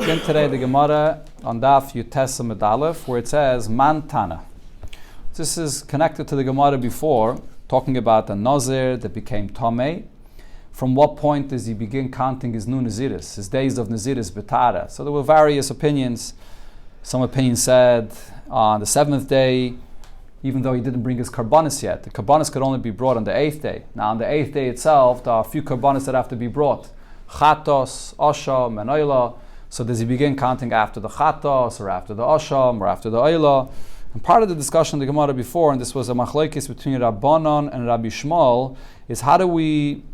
Again today the Gemara on Daf Yutes Amud Aleph, where it says Man Tana. This is connected to the Gemara before, talking about a Nazir that became Tomei. From what point does he begin counting his new Naziris, his days of Naziris Betara? So there were various opinions. Some opinions said on the 7th day, even though he didn't bring his karbanis yet. The karbanis could only be brought on the 8th day. Now on the 8th day itself, there are a few karbanis that have to be brought. Chatos, Asham, and Oyla. So does he begin counting after the Chatos, or after the Asham, or after the Oyla? And part of the discussion of the Gemara before, and this was a machlekes between Rabbanon and Rabbi Shmuel, is how do we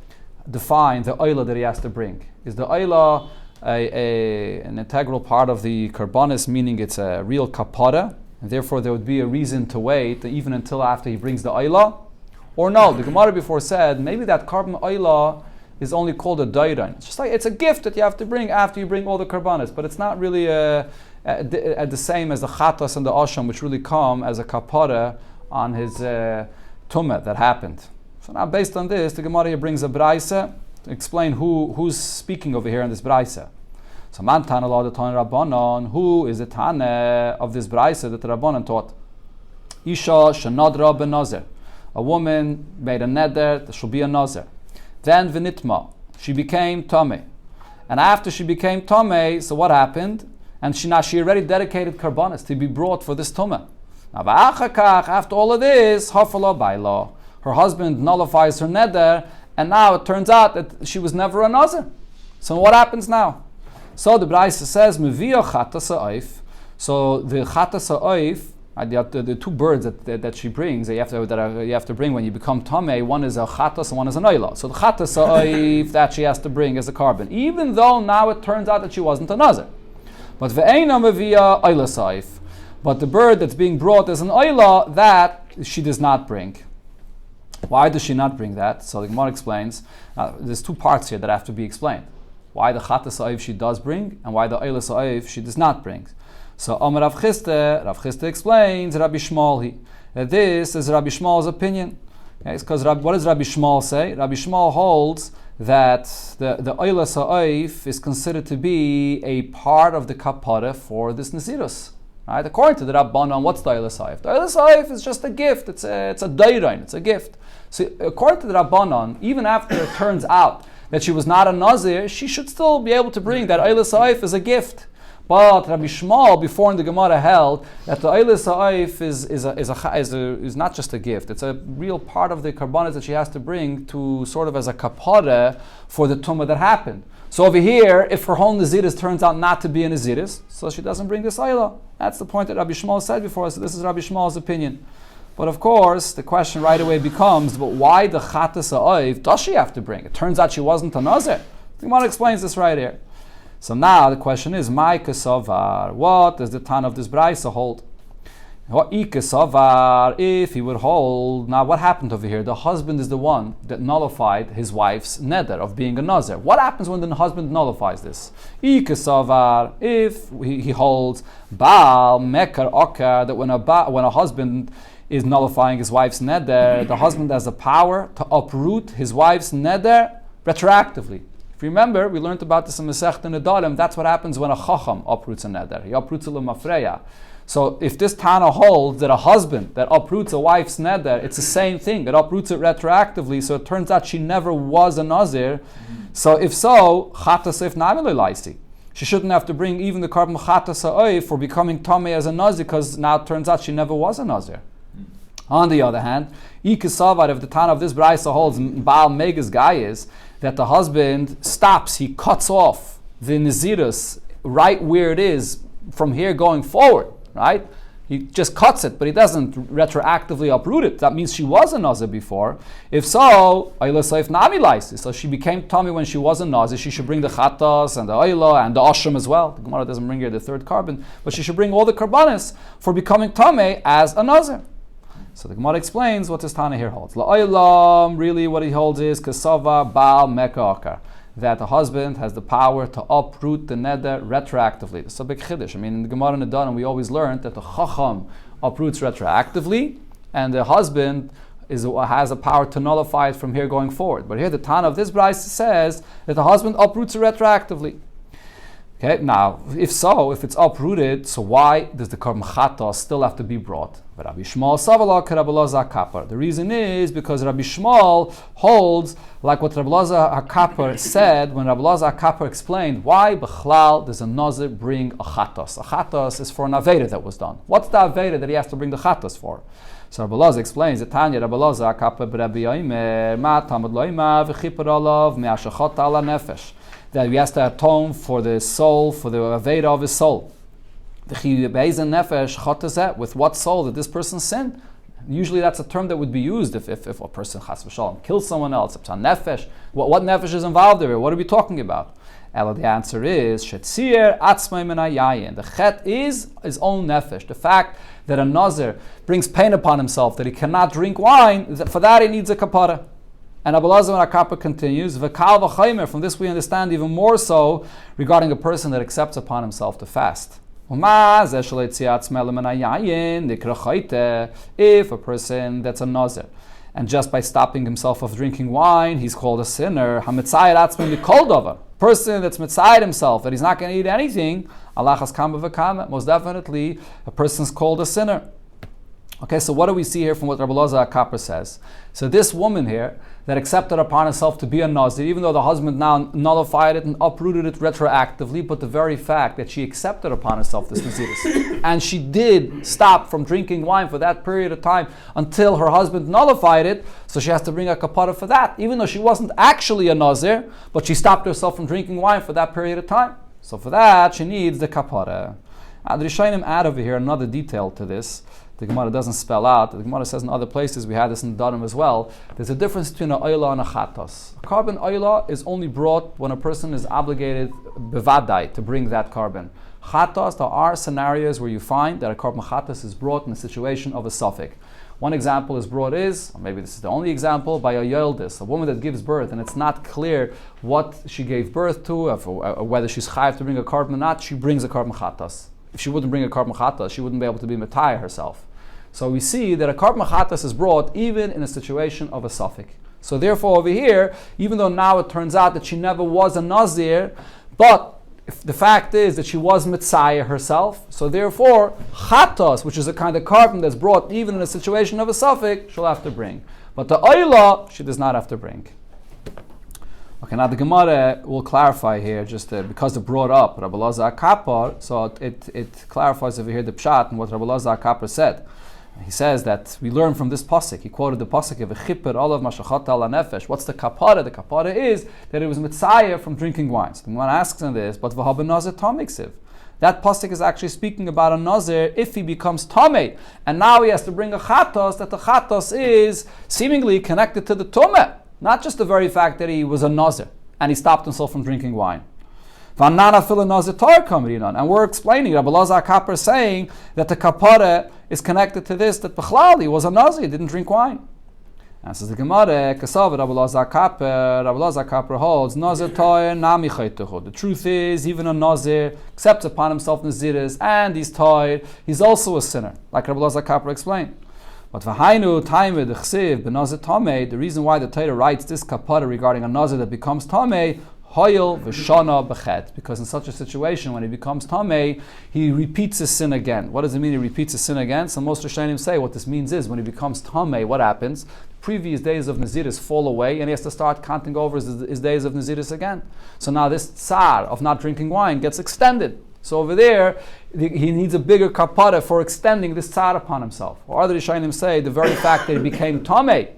define the Oyla that he has to bring? Is the Oyla an integral part of the karbanis, meaning it's a real kapara, and therefore there would be a reason to wait even until after he brings the Oyla? Or no, the Gemara before said maybe that carbon Oyla is only called a dairan. It's just like it's a gift that you have to bring after you bring all the karbanis, but it's not really the same as the chatas and the asham, which really come as a kapara on his tumah that happened. So now based on this, the Gemara here brings a braisa to explain who's speaking over here in this braisa. So man tana la the Tana Rabbanon, who is the Tana of this braisa that the Rabbanon taught? Isha shenadra ben Nazir. A woman made a neder that should be a Nazir. Then v'nitma, she became Tomei. And after she became Tomei, so what happened? And she already dedicated karbanis to be brought for this tumah. Now after all of this, hafala baila, her husband nullifies her neder, and now it turns out that she was never a Nazir. So what happens now? So the Braisa says, Mevia chatas ha'oif. So the chatas ha'oif, the two birds that she brings, that you have to bring when you become Tomei, one is a chatas and one is an oyla. So the chatas ha'oif that she has to bring is a carbon, even though now it turns out that she wasn't a Nazir. But ve'eina mevia oyla sa'oif. But the bird that's being brought as an oyla, that she does not bring. Why does she not bring that? So the Gemara explains, there's two parts here that have to be explained. Why the chatas ha'oif she does bring, and why the oyla ha'oif she does not bring. So Amar Rav Chisda explains Rabbi Shmuel that this is Rabbi Shmuel's opinion. Okay, it's because what does Rabbi Shmuel say? Rabbi Shmuel holds that the oyla ha'oif is considered to be a part of the kapara for this Nazirus. Right? According to the Rabbanon, what's the oyla ha'oif? The oyla ha'oif is just a gift. It's a dairan. It's a gift. So according to the Rabbanon, even after it turns out that she was not a Nazir, she should still be able to bring that oyla ha'oif as a gift. But Rabbi Shmuel, before in the Gemara, held that the oyla ha'oif is not just a gift; it's a real part of the karbanis that she has to bring to sort of as a kapara for the tumah that happened. So over here, if her whole Naziris turns out not to be a Naziris, so she doesn't bring this oyla. That's the point that Rabbi Shmuel said before. So this is Rabbi Shmuel's opinion. But of course, the question right away becomes, but why the chatas ha'oif does she have to bring? It turns out she wasn't a Nazir. The Gemara explains this right here. So now the question is, my kasavar, what does the Tan of this Braisa hold? What ikasavar, if he would hold, now what happened over here? The husband is the one that nullified his wife's neder of being a Nazir. What happens when the husband nullifies this? Ikasavar, if he holds baal mekar okar, that when a husband is nullifying his wife's neder, the husband has the power to uproot his wife's neder retroactively. If you remember, we learned about this in Masechta Nedarim. That's what happens when a chacham uproots a neder. He uproots a l'mafreya. So if this Tana holds that a husband that uproots a wife's neder, it's the same thing. It uproots it retroactively. So it turns out she never was a Nazir. So if so, chatas if namile laisi. She shouldn't have to bring even the carbon chatas ha'oif for becoming Tomei as a Nazir, because now it turns out she never was a Nazir. On the other hand, ikasavar, if the Tana of this Braisa holds Baal Megas guy is that the husband stops, he cuts off the Nazirus right where it is from here going forward, right? He just cuts it, but he doesn't retroactively uproot it. That means she was a Nazir before. If so, oyla ha'oif nami laisi. So she became Tomei when she was a Nazir. She should bring the chatas and the oyla and the ashram as well. The Gemara doesn't bring here the third carbon, but she should bring all the karbanis for becoming Tomei as a Nazir. So the Gemara explains what this Tana here holds. La'olam, really what he holds is kasava baal meka'akar, that the husband has the power to uproot the neder retroactively. This is a big chiddush. I mean, in the Gemara Nedarim, we always learned that the chacham uproots retroactively, and the husband has a power to nullify it from here going forward. But here the Tana of this Braisa says that the husband uproots it retroactively. Okay, now, if so, if it's uprooted, so why does the korban chatos still have to be brought? Rabbi Shmuel savala Rabbi Elazar HaKapar. The reason is because Rabbi Shmuel holds like what Rabbi Elazar HaKapar said when Rabbi Elazar HaKapar explained why b'chlal does a Nazir bring a chatos. A chatos is for an aveda that was done. What's the aveda that he has to bring the chatos for? So Rabbi Elazar explains that Tanya Rabbi Elazar HaKapar b'Rabbi Yomer ma tamad loima v'chipar alav me'ashachot ala nefesh. That he has to atone for the soul, for the aveda of his soul. With what soul did this person sin? Usually that's a term that would be used if a person chas v'shalom kills someone else. Nefesh. What nefesh is involved there? What are we talking about? Ella, the answer is shetzir atzmai menayayin. The chet is his own nefesh. The fact that a nazir brings pain upon himself, that he cannot drink wine, for that he needs a kapara. And Rabbi Elazar HaKapar continues, V'kal v'chaymer. From this we understand even more so regarding a person that accepts upon himself to fast. If a person that's a nazir, and just by stopping himself of drinking wine, he's called a sinner. Person that's mitzayed himself, that he's not going to eat anything, most definitely a person's called a sinner. Okay, so what do we see here from what Rabbi Elazar HaKapar says? So this woman here that accepted upon herself to be a Nazir, even though the husband now nullified it and uprooted it retroactively, but the very fact that she accepted upon herself this Naziris, and she did stop from drinking wine for that period of time until her husband nullified it, so she has to bring a kapara for that, even though she wasn't actually a Nazir, but she stopped herself from drinking wine for that period of time. So for that, she needs the kapara. The Rishonim add over here another detail to this. The Gemara doesn't spell out. The Gemara says in other places, we had this in the Darim as well, there's a difference between an oila and a chatos. A carbon oila is only brought when a person is obligated bevadai to bring that carbon. Chatos, there are scenarios where you find that a carbon chatos is brought in a situation of a suffix. One example is brought is, or maybe this is the only example, by a yoldis, a woman that gives birth, and it's not clear what she gave birth to, or whether she's chayav to bring a carbon or not, she brings a carbon chatos. If she wouldn't bring a carbon chatos, she wouldn't be able to be metayah herself. So we see that a carbon chatas is brought even in a situation of a suffix. So therefore over here, even though now it turns out that she never was a Nazir, but if the fact is that she was Mitzayah herself, so therefore chatas, which is a kind of carbon that's brought even in a situation of a suffix, she'll have to bring. But the oila, she does not have to bring. Okay, now the Gemara will clarify here, just because it brought up Rabbi Elazar HaKapar, so it clarifies over here the pshat and what Rabbi Elazar HaKapar said. He says that we learn from this pasuk. He quoted the pasuk of V'chipper olav mashachat ala nefesh. What's the kapara? The kapara is that it was mitzayah from drinking wine. So the one asks on this, but v'haba nazir tamiksiv. That pasuk is actually speaking about a nazir if he becomes tamei, and now he has to bring a chatos. That the chatos is seemingly connected to the tumah, not just the very fact that he was a nazir and he stopped himself from drinking wine. And we're explaining, Rabbi Elazar HaKapar is saying that the kapara is connected to this, that Bechlal, he was a Nazir, he didn't drink wine. And says the Gemara, Kasav Rabbi Elazar HaKapar holds, Nazir toyer nami chaytuchu. The truth is, even a Nazir accepts upon himself Naziris, and he's toyer, he's also a sinner, like Rabbi Elazar HaKapar explained. But v'hainu taimid chsiv b'nazir tamei, the reason why the Torah writes this kapara regarding a Nazir that becomes tamei, Hoyel v'shana b'chet, because in such a situation, when he becomes tamei, he repeats his sin again. What does it mean? He repeats his sin again. So most Rishonim say what this means is when he becomes tamei, what happens? Previous days of Naziris fall away, and he has to start counting over his days of Naziris again. So now this tsar of not drinking wine gets extended. So over there, he needs a bigger kapara for extending this tsar upon himself. Or other Rishonim say the very fact that he became tamei,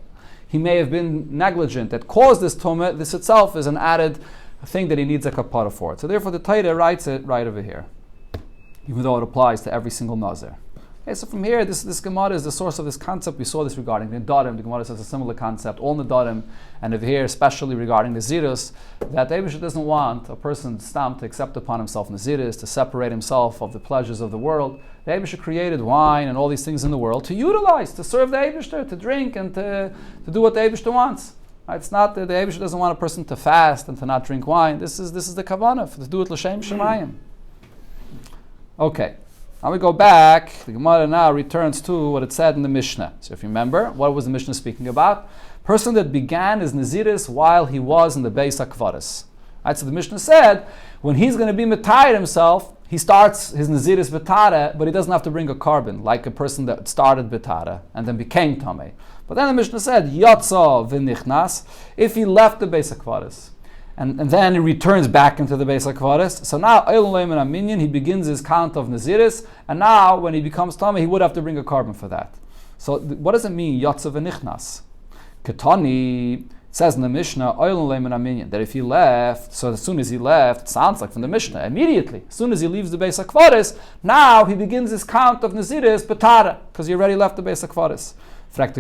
he may have been negligent that caused this tumah. This itself is an added thing that he needs a kapara for it. So therefore the Torah writes it right over here, even though it applies to every single Nazir. Okay, so from here, this Gemara is the source of this concept. We saw this regarding the Darim. The Gemara says a similar concept, all in the Darim, and over here, especially regarding the Nazirus, that the Eibusha doesn't want a person stamped to accept upon himself Nazirus, to separate himself of the pleasures of the world. The Eibusha created wine and all these things in the world to utilize, to serve the Eibusha, to drink and to do what the Eibusha wants. It's not that the Eibusha doesn't want a person to fast and to not drink wine. This is the kavanah, to do it l'shem shemayim. Okay. Now we go back. The Gemara now returns to what it said in the Mishnah. So if you remember, what was the Mishnah speaking about? Person that began his Naziris while he was in the Beis HaKvaris. Right, so the Mishnah said, when he's going to be metayed himself, he starts his Naziris betara, but he doesn't have to bring a carbon, like a person that started betara and then became tamei. But then the Mishnah said, Yatsa v'nichnas, if he left the Beis HaKvaris, and then he returns back into the Beis HaKvaris, so now he begins his count of Naziris, and now when he becomes tamei, he would have to bring a carbon for that. So what does it mean, Yatsa v'nichnas? Ketani, it says in the Mishnah, that if he left, so as soon as he left, it sounds like from the Mishnah, immediately, as soon as he leaves the Beis HaKvaris, now he begins his count of Naziris betara, because he already left the Beis HaKvaris. Because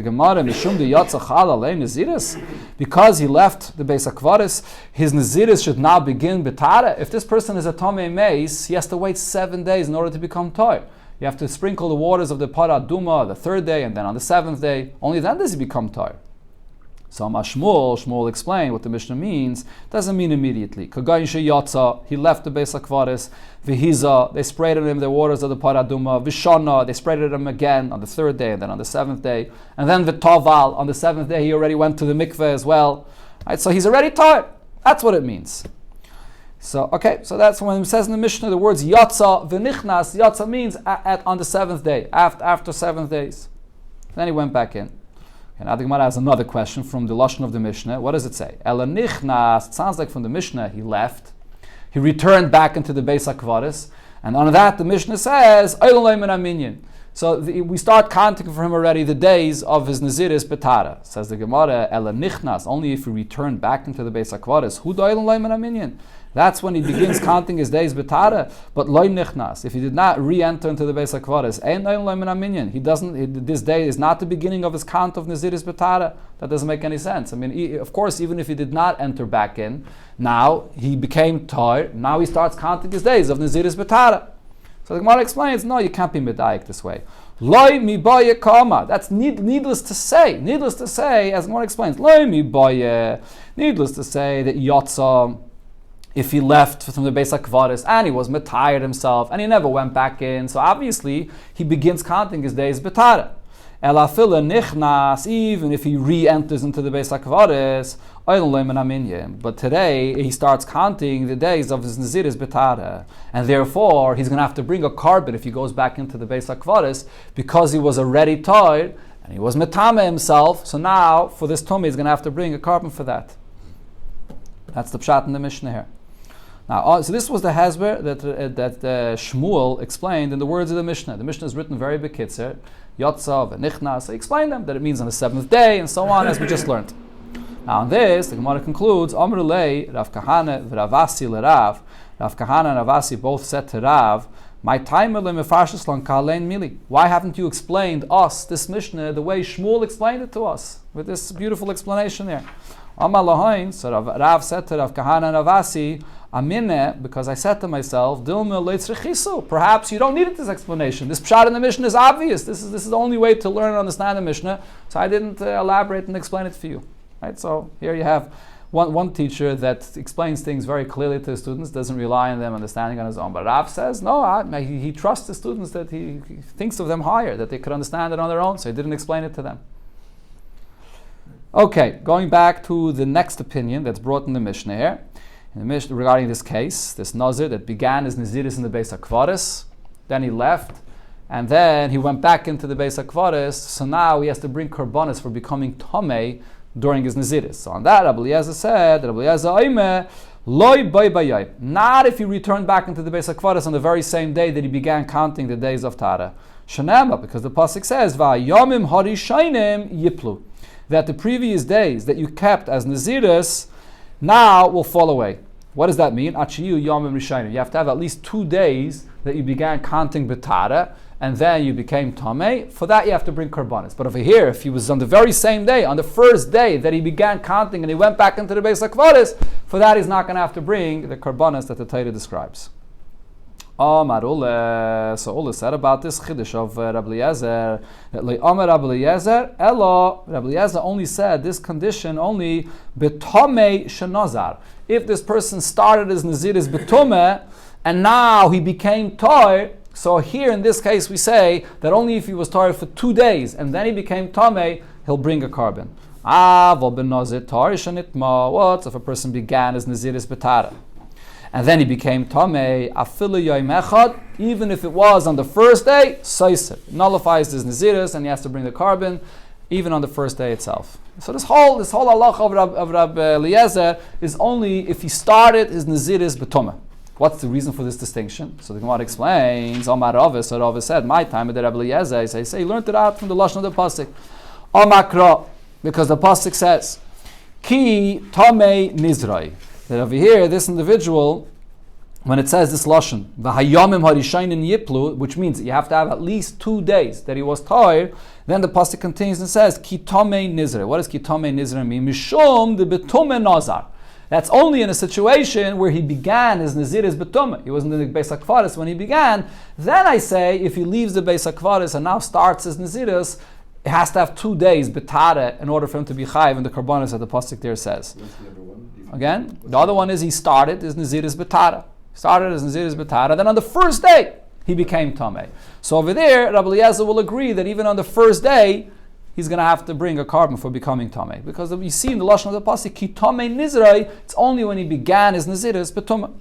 he left the Beis HaKvaris, his Naziris should now begin betara. If this person is a Tomei Meis, he has to wait 7 days in order to become Toy. You have to sprinkle the waters of the Para Duma the 3rd day, and then on the 7th day, only then does he become Toy. So Shmuel explained what the Mishnah means. Doesn't mean immediately. Kagayin sheyatza, he left the Beis HaKvaris. V'hiza, they sprayed at him the waters of the Paraduma. V'shana, they sprayed at him again on the 3rd day and then on the 7th day. And then v'toval, on the 7th day he already went to the mikveh as well. Right, so he's already tired. That's what it means. So so that's when it says in the Mishnah the words yatza v'nichnas. Yatza means on the 7th day, after 7 days. Then he went back in. And now the Gemara has another question from the Lashon of the Mishnah. What does it say? Ela nichnas. It sounds like from the Mishnah he left. He returned back into the Beis HaKvaris. And on that the Mishnah says, so we start counting for him already the days of his Naziris betara. Says the Gemara, Ela nichnas. Only if he returned back into the Beis HaKvaris. Hu minyan. That's when he begins counting his days betara. But loy nichnas, if he did not re-enter into the Beis HaKvaris, ein minyan. He doesn't. This day is not the beginning of his count of Naziris betara. That doesn't make any sense. I mean, of course, even if he did not enter back in, now he became tired. Now he starts counting his days of Naziris betara. So the Gemara explains, no, you can't be medayik this way. Loy mibaye kama. That's needless to say. Needless to say, as the Gemara explains, loy mibaye. Needless to say that yatsa, if he left from the Beis HaKvaris and he was metired himself and he never went back in, so obviously he begins counting his days betara. Elafila nichnas, even if he re-enters into the Beis HaKvaris, but today he starts counting the days of his Naziris betara, and therefore he's going to have to bring a carbon if he goes back into the Beis HaKvaris because he was already tired and he was metame himself. So now for this tummy he's going to have to bring a carbon for that. That's the pshat in the Mishnah here. Now, so this was the hezber that Shmuel explained in the words of the Mishnah. The Mishnah is written very bekitzer, Yotzav and Nichnas. So he explained them that it means on the 7th day and so on, as we just learned. Now, on this, the Gemara concludes, Amr lei Rav Kahana v'Ravasi l'Rav. Rav Kahana and Ravasi both said to Rav, "My timer le'mefarshis lan kalein mili." Why haven't you explained us this Mishnah the way Shmuel explained it to us with this beautiful explanation there? Amar lahain. So Rav said to Rav Kahana and Ravasi, Amine, because I said to myself, Dilma leitzrechisu. Perhaps you don't need this explanation. This pshat in the Mishnah is obvious. This is the only way to learn and understand the Mishnah. So I didn't elaborate and explain it for you. Right? So here you have one teacher that explains things very clearly to his students, doesn't rely on them understanding on his own. But Rav says, no, he trusts the students, that he thinks of them higher, that they could understand it on their own, so he didn't explain it to them. Okay, going back to the next opinion that's brought in the Mishnah here. In the Mishnah regarding this case, this Nazir that began his Naziris in the Beis HaKvaris, then he left, and then he went back into the Beis HaKvaris, so now he has to bring korbanos for becoming Tomei during his Naziris. So on that, Rabbi Eliezer said, Rabbi Eliezer oimeh, loy bay bayay. Not if he returned back into the Beis HaKvaris on the very same day that he began counting the days of Tara. Shanema, because the pasuk says, va'yomim harishainim yiplu, that the previous days that you kept as Naziris now will fall away. What does that mean? Achiyu yomim rishainim. You have to have at least 2 days that you began counting betara, and then you became Tomei. For that you have to bring korbanos. But over here, if he was on the very same day, on the first day that he began counting and he went back into the Beis HaKvaris, for that he's not going to have to bring the korbanos that the Torah describes. Amar Ule. So Ule said about this chiddush of Rabbi Eliezer, that Amar Rabbi Eliezer, Elo, Rabbi Eliezer only said this condition only betomei shenazar. If this person started his naziris betomeh, and now he became toy, so here in this case we say that only if he was toy for 2 days and then he became tomei, he'll bring a carbon. What if a person began his Naziris Betara? And then he became Tamei, afilu yom echad, even if it was on the first day, soiser. Nullifies his Naziris and he has to bring the carbon, even on the first day itself. So this whole halacha of Rab Eliezer is only if he started his Naziris B'tomeh. What's the reason for this distinction? So the Gemara explains, Omar Rava, so Rava said, my time at the Rab Eliezer, he learned it out from the Lashon of the Pasuk. Omakra, because the Pasuk says, Ki Tamei Nizrai. That over here, this individual, when it says this lashon, v'hayomim harishaynim yiplu, which means you have to have at least 2 days that he was tired, then the pasuk continues and says, ki tomei nizre. What does ki tomei nizre mean? Mishum de betume nazar. That's only in a situation where he began his naziris betume. He wasn't in the Beis HaKvaris when he began. Then I say, if he leaves the Beis HaKvaris and now starts his naziris, it has to have 2 days betare in order for him to be chayiv in the karbanos that the pasuk there says. Again, the other one is he started his Naziris Betara. Then on the first day, he became Tamei. So over there, Rabbi Eliezer will agree that even on the first day, he's going to have to bring a carbon for becoming Tamei. Because you see in the Lashon of the Pasuk, Ki Tamei Nizrai, it's only when he began his Naziris Betumah.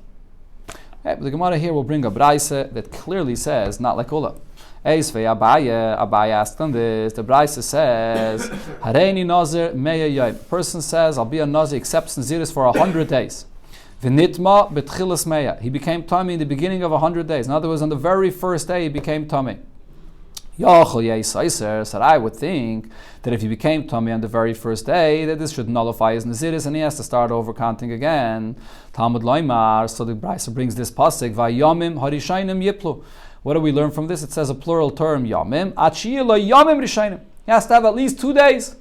Okay, but the Gemara here will bring a Braise that clearly says, not like Ula. Abaye asked them this. The Braise says, Hareini Nazir meya yom. Person says, I'll be a Nazir, accepts Naziris for 100 days. V'nitma betchilas meya. He became Tamei in the beginning of 100 days. In other words, on the very first day, he became Tamei. Yachol Yisaiser said, I would think that if he became Tamei on the very first day, that this should nullify his Naziris and he has to start over counting again. Talmud Loimar, so the Braise brings this pasuk, Vayomim harishaynim yiplu. What do we learn from this? It says a plural term, yamim. Yamim rishayim. He has to have at least 2 days.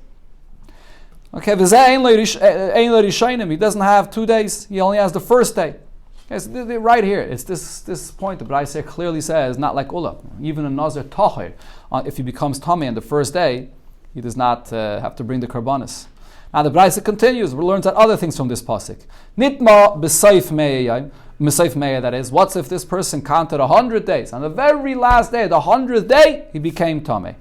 Okay, he doesn't have 2 days. He only has the first day. Okay, so right here, it's this point the Braise clearly says, not like Ula. Even a Nazir Tahir, if he becomes Tamei on the first day, he does not have to bring the karbanis. Now the Braise continues. We learn other things from this pasuk. Nitma b'seif me'ayim. Misayf Meya, that is, what if this person counted 100 days? On the very last day, the 100th day, he became Tamei.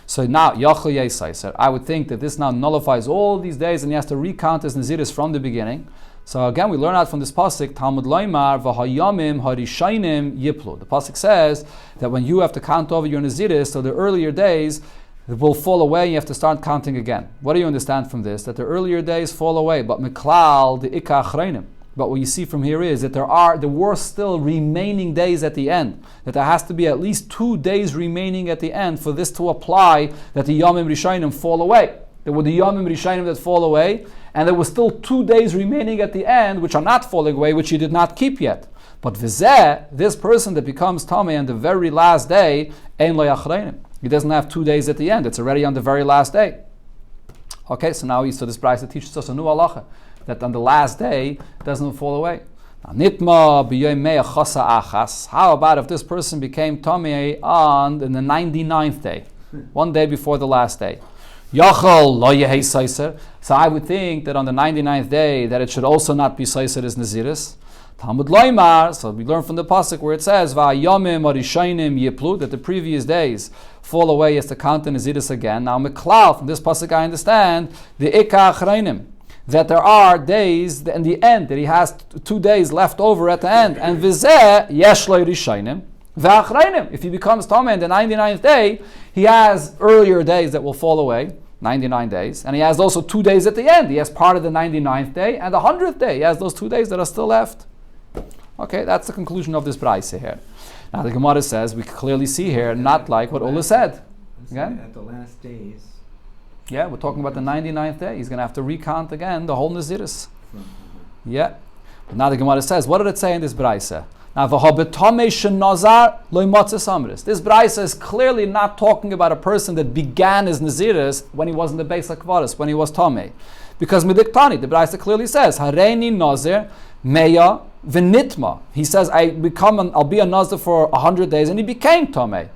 So now, Yachol Yisai, I would think that this now nullifies all these days and he has to recount his Naziris from the beginning. So again, we learn out from this pasuk, Talmud Loimar, V'hayamim harishaynim yiplu. The pasuk says that when you have to count over your Naziris, so the earlier days will fall away, you have to start counting again. What do you understand from this? That the earlier days fall away, but Miklal, the Ikka Achreinim. But what you see from here is that there were still remaining days at the end. That there has to be at least 2 days remaining at the end for this to apply, that the Yomim Rishayim fall away. There were the Yomim Rishayim that fall away, and there were still 2 days remaining at the end, which are not falling away, which he did not keep yet. But Vizeh, this person that becomes Tamei on the very last day, Ein Lo Yachreinim. He doesn't have 2 days at the end. It's already on the very last day. Okay, so now this Braise teaches us a new halacha, that on the last day it doesn't fall away. Nitma b'yom mea chasa achas. How about if this person became Tamei in the 99th day, 1 day before the last day? Yachol lo yehei saiser. So I would think that on the 99th day that it should also not be saiser as Naziris. Talmud Loimar, so we learn from the pasuk where it says Va'yomim harishaynim yiplu, that the previous days fall away as to count the Naziris again. Now Meklal, from this pasuk I understand the Ikka Achraynim, that there are days in the end, that he has 2 days left over at the end. And v'zeh yesh lo rishaynim v'achraynim. If he becomes Tamei in the 99th day, he has earlier days that will fall away, 99 days. And he has also 2 days at the end. He has part of the 99th day and the 100th day. He has those 2 days that are still left. Okay, that's the conclusion of this Braise here. Now the Gemara says, we clearly see here, not like what Ola said. Again? At the last days. Yeah, we're talking about the 99th day. He's going to have to recount again the whole Naziris. Yeah. But now the Gemara says, what did it say in this Braise? Now, this Braise is clearly not talking about a person that began his Naziris when he was in the Beis HaKvaris, when he was Tamei. Because Midiktani, the Braise clearly says, Hareini Nazir Meya V'nitma. He says, I'll be a Nazir for 100 days, and he became Tamei.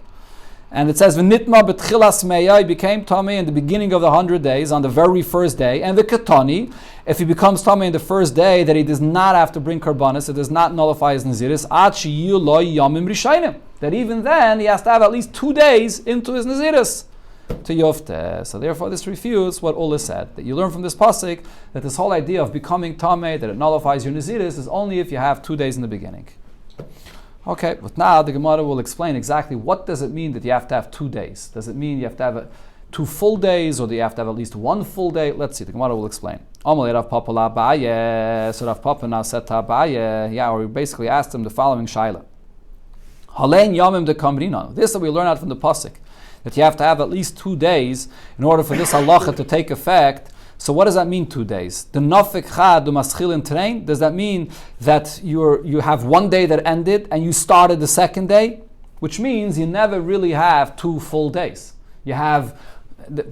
And it says, V'nitma betchilas meya, he became Tamei in the beginning of the 100 days, on the very first day. And the Ketani, if he becomes Tamei in the first day, that he does not have to bring karbanis, it does not nullify his Naziris, Ad sheyu lo yamim rishayim. That even then, he has to have at least 2 days into his Naziris. to Yofte. So therefore this refutes what Ula said, that you learn from this pasuk that this whole idea of becoming Tameh, that it nullifies your Naziris, is only if you have 2 days in the beginning. Okay, but now the Gemara will explain exactly what does it mean that you have to have 2 days. Does it mean you have to have 2 full days, or do you have to have at least 1 full day? Let's see, the Gemara will explain. So Rav Papa now said to Abaye, or we basically asked him the following shaila. Halein yamim de kamrina. This that we learn out from the pasuk, that you have to have at least 2 days in order for this halacha to take effect. So what does that mean, 2 days? The nafik chad du maschilin train. Does that mean that you have 1 day that ended and you started the second day? Which means you never really have 2 full days. You have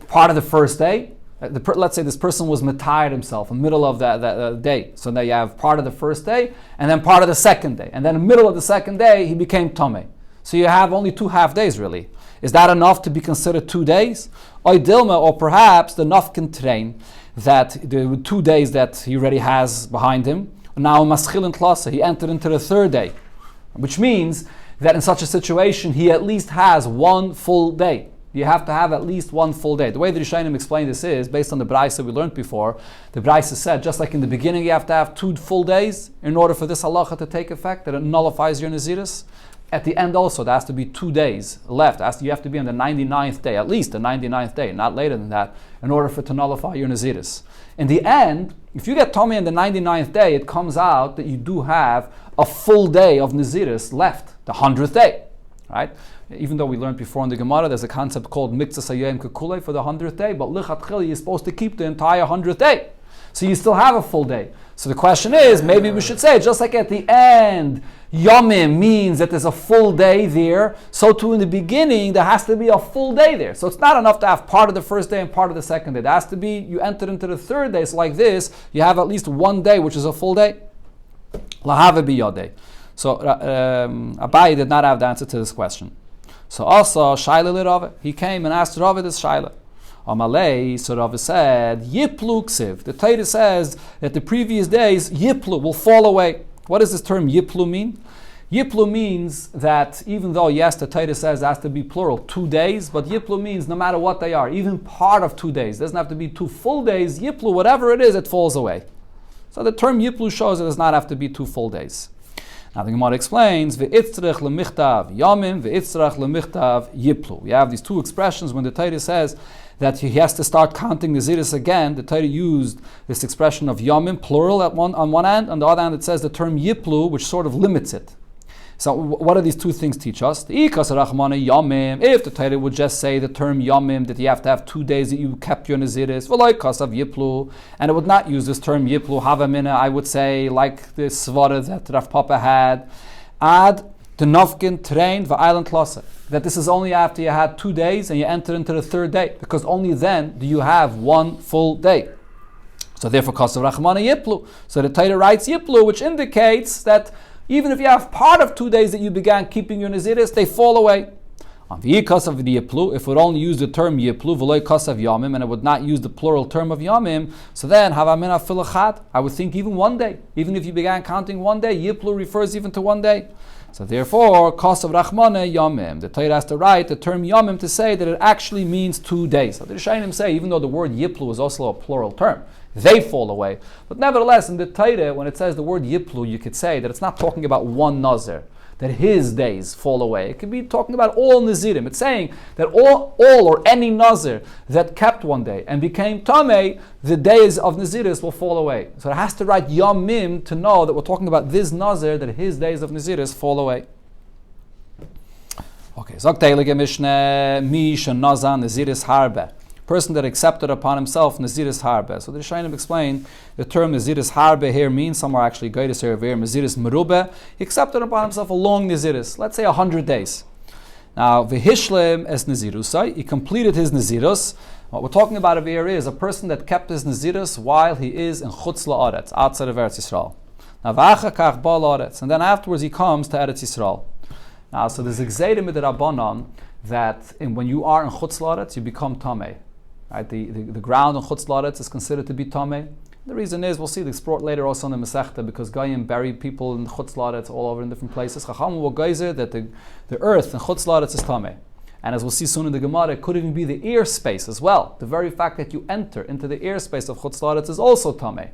part of the first day. Let's say this person was matired himself in the middle of that day. So now you have part of the first day and then part of the second day. And then in the middle of the second day, he became Tomei. So you have only 2 half days really. Is that enough to be considered 2 days? Or perhaps the nafkin train, that the 2 days that he already has behind him, now maschilin klasa, he entered into the 3rd day. Which means that in such a situation, he at least has 1 full day. You have to have at least 1 full day. The way the Rishonim explain this is, based on the Braisa we learned before, the Braisa said, just like in the beginning you have to have 2 full days in order for this halacha to take effect, that it nullifies your Naziris. At the end also, there has to be 2 days left. You have to be on the 99th day, at least the 99th day, not later than that, in order for it to nullify your Naziris. In the end, if you get Tomei on the 99th day, it comes out that you do have a full day of Naziris left, the 100th day, right? Even though we learned before in the Gemara, there's a concept called Mikzas Hayom Kekule for the 100th day, but Lichatchil, you're supposed to keep the entire 100th day. So you still have a full day. So the question is, maybe we should say, just like at the end, Yomim means that there's a full day there, so too in the beginning, there has to be a full day there. So it's not enough to have part of the first day and part of the second day. There has to be, you enter into the 3rd day, so like this, you have at least 1 day, which is a full day. Lahave biyodeh. So Abaye did not have the answer to this question. So also, Shaila li Rava. He came and asked Rava this Shaila. Amalei, so Rava said, Yiplu ksiv. The Torah says that the previous days, Yiplu, will fall away. What does this term Yiplu mean? Yiplu means that even though, yes, the Torah says it has to be plural, 2 days, but Yiplu means no matter what they are, even part of 2 days. It doesn't have to be 2 full days. Yiplu, whatever it is, it falls away. So the term Yiplu shows it does not have to be 2 full days. Now the Gemara explains, Ve'itzrech lemichtav yamim, ve'itzrech lemichtav yiplu. We have these 2 expressions when the Torah says that he has to start counting the Naziris again. The Torah used this expression of yamim, plural on one hand. On the other hand, it says the term yiplu, which sort of limits it. So what do these 2 things teach us? If the Torah would just say the term yamim, that you have to have 2 days that you kept your Naziris, and it would not use this term yiplu, havamina, I would say, like the svara that Rav Papa had, ad the nafkin train va'island klasa, that this is only after you had 2 days and you enter into the 3rd day, because only then do you have 1 full day. So therefore, kasav rachmana yiplu. So the Torah writes yiplu, which indicates that even if you have part of 2 days that you began keeping your Naziris, they fall away. If it would only use the term Yiplu, v'loy kasav yamim, and it would not use the plural term of yamim, so then, havamina filachat, I would think even 1 day. Even if you began counting 1 day, Yiplu refers even to 1 day. So therefore, kasav rachmane yamim. The Torah has to write the term yamim to say that it actually means 2 days. So the Rishonim say, even though the word Yiplu is also a plural term, they fall away. But nevertheless, in the Torah, when it says the word Yiplu, you could say that it's not talking about 1 Nazir, that his days fall away. It could be talking about all Nazirim. It's saying that all or any Nazir that kept 1 day and became Tamei, the days of Naziris will fall away. So it has to write Yamim to know that we're talking about this Nazir, that his days of Naziris fall away. Okay, Zok Teilige Mishneh, Mish and Nazan Naziris Harbe. Person that accepted upon himself Naziris Harbe. So the Rishonim explain the term Naziris Harbe here means, some are actually Gaitis here, Naziris Merube. He accepted upon himself a long Naziris, let's say 100 days. Now, V'hishlim es Nazirusai, he completed his Nazirus. What we're talking about over here is a person that kept his Nazirus while he is in Chutz La'aretz, outside of Eretz Yisrael. Now, V'achakach ba La'aretz, and then afterwards he comes to Eretz Yisrael. Now, so there's a Gzeidim with the Rabbanon that when you are in Chutz La'aretz, you become Tamei. Right? The ground in Chutz La'aretz is considered to be Tamei. The reason is, we'll see the export later also in the Masechta, because Goyim bury people in Chutz La'aretz all over in different places. Chacham will geyser that the earth in Chutz La'aretz is Tamei. And as we'll see soon in the Gemara, it could even be the ear space as well. The very fact that you enter into the ear space of Chutz La'aretz is also Tameh.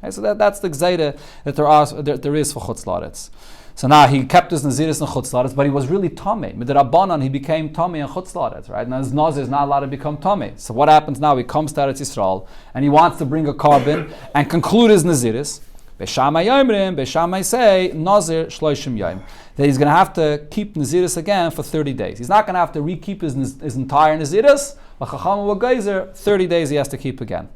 Okay, so that's the Gzeida that there is for Chutz La'aretz. So now he kept his Naziris in Chutz La'aretz, but he was really Tameh. Midrabanan, he became Tameh in Chutz La'aretz, right? Now his Nazir is not allowed to become Tameh. So what happens now? He comes to Eretz Yisrael and he wants to bring a carbon and conclude his Naziris. Beishamai Yomrim, Beishamai say, Nazir Shloishim Yom. That he's going to have to keep Naziris again for 30 days. He's not going to have to re-keep his entire Naziris. 30 days he has to keep again.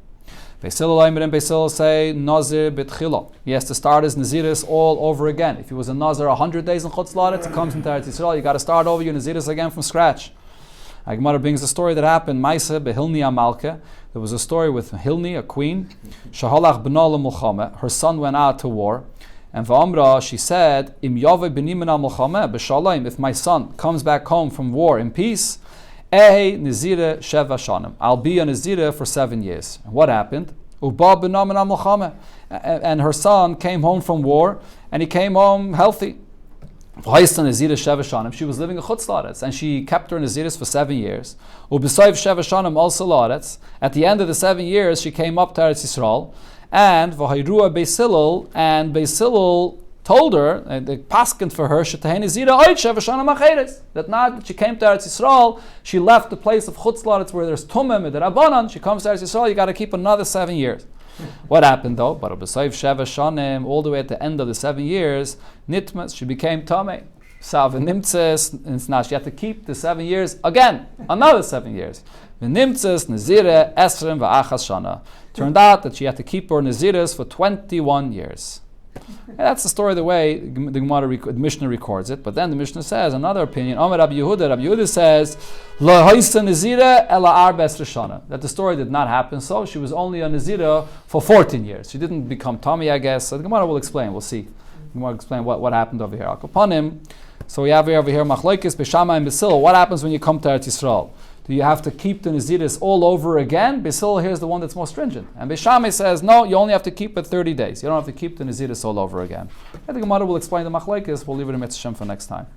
Beisil say Nazir B'tchilo. He has to start his Naziris all over again. If he was a Nazir 100 days in Chutz La'aretz, he comes into Eretz Yisrael, you got to start over your Naziris again from scratch. Gemara brings a story that happened. Maisa Behilni Amalka. There was a story with Hilni, a queen. Shahalach b'no l'mulchama. Her son went out to war, and v'amra, she said, Im yove b'nimena mulchama b'shalom. If my son comes back home from war in peace, Ehe Nazira Sheva Shanim. I'll be a Nazira for 7 years. And what happened? Uba b'nomena mulchama. And her son came home from war, and he came home healthy. She was living in Chutz La'aretz, and she kept her Naziris for 7 years. Also at the end of the 7 years, she came up to Eretz Yisrael, and Beis Hillel told her, the paskin for her, that now that she came to Eretz Yisrael, she left the place of Chutz La'aretz where there's Tumim and the Rabbanan. She comes to Eretz Yisrael, you got to keep another 7 years. What happened though? But all the way at the end of the 7 years, Nitmas, she became Tameh. Nimtzes, now she had to keep the 7 years again, another 7 years. Nimtzes, Nazire, Esrim, Va'achas Shana. Turned out that she had to keep her Naziris for 21 years. And that's the story, the way the Gemara, the Mishnah records it. But then the Mishnah says, another opinion, Rabbi Yehuda says, Lo hoisa Nazira ela arbes rishana. That the story did not happen so. She was only a Nazira for 14 years. She didn't become Tameh, I guess. So the Gemara will explain. We'll see. The Gemara will explain what happened over here. Akapanim. So we have over here, Machlokes, Beishamai and Beis Hillel. What happens when you come to Eretz Yisrael? Do you have to keep the Naziris all over again? Beis Hillel here's the one that's more stringent. And Beishamai says, no, you only have to keep it 30 days. You don't have to keep the Naziris all over again. I think the Gemara will explain the Machlokes. We'll leave it in Mitzvah for next time.